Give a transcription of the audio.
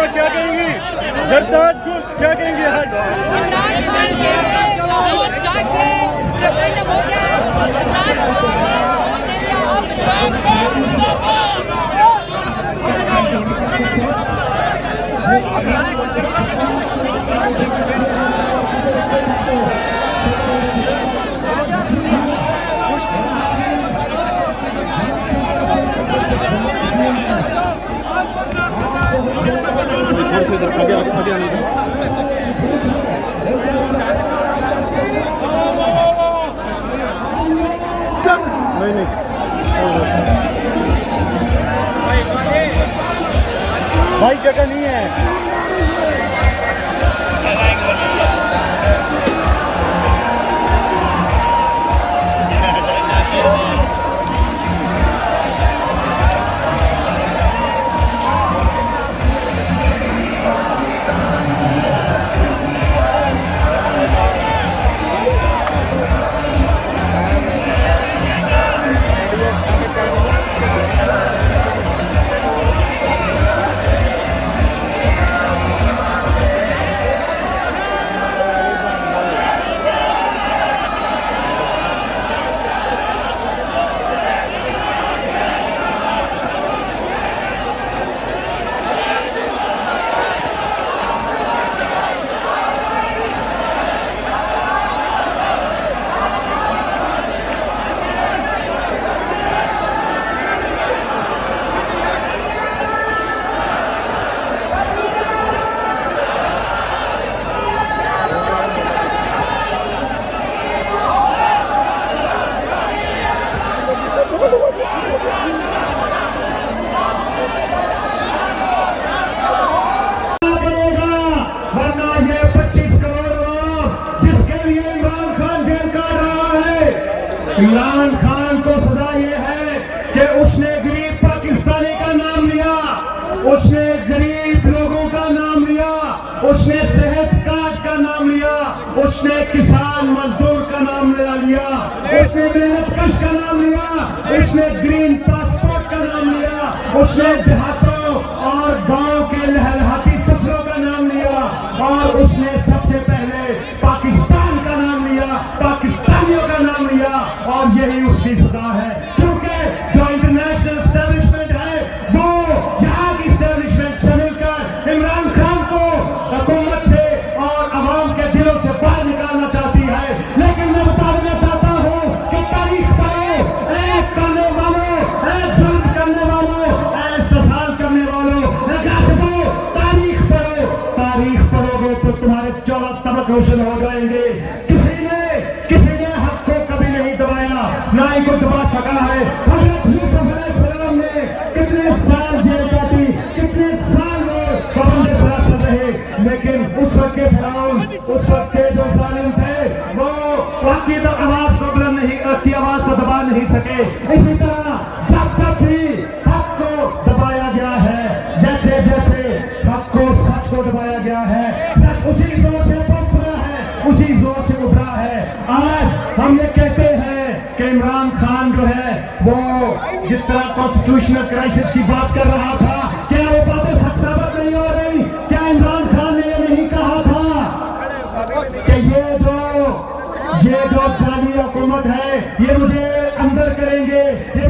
हुआ, क्या कहेंगी? जरदाद को क्या कहेंगे? इधर आगे आगे आने दो। नहीं भाई जगह नहीं है। इमरान खान को सजा ये है कि उसने गरीब पाकिस्तानी का नाम लिया, उसने गरीब लोगों का नाम लिया, उसने सेहत कार्ड का नाम लिया, उसने किसान मजदूर का नाम लिया, उसने मेहनतकश का नाम लिया, उसने ग्रीन पासपोर्ट का नाम लिया, उसने देहातों और गांव के लहलहाती फसलों का नाम लिया और उसने सबसे पहले पाकिस्तान का नाम लिया, पाकिस्तानियों का नाम लिया। और यही उसकी सजा है, क्योंकि जो इंटरनेशनल एस्टेब्लिशमेंट है वो यहाँ की एस्टेब्लिशमेंट से मिलकर इमरान खान को हुकूमत से और अवाम के दिलों से बाहर निकालना चाहती है। लेकिन मैं बता देना चाहता हूँ कि तारीख पढ़ो, करने वालों, जुल्म करने वालों, इस्तेसाल करने वालों, तारीख पढ़ो। तारीख पढ़ोगे तो तुम्हारे 14 तबक रोशन हो जाएंगे। किसी ने हक को कभी नहीं दबाया, ना ही को दबा सका है। हज़रत यूसुफ अलैहिस्सलाम ने कितने साल जेल काटी, कितने साल वो पाबंद सरासत रहे, लेकिन उस वक्त के फिरौन, उस वक्त के जो जालिम थे वो आपकी आवाज को बुलंद नहीं, आपकी आवाज को दबा नहीं सके। इसी तरह जब भी हक को दबाया गया है, जैसे जैसे हक को, सच को दबाया गया है, सच उसी जोर से पनपा है, उसी जोर से उभरा है। आज हम ये कहते हैं कि इमरान खान जो है वो जिस तरह कॉन्स्टिट्यूशनल क्राइसिस की बात कर रहा था, क्या वो बातें सच साबित नहीं हो रही? क्या इमरान खान ने ये नहीं कहा था कि ये जो जाली हुकूमत है ये मुझे अंदर करेंगे, ये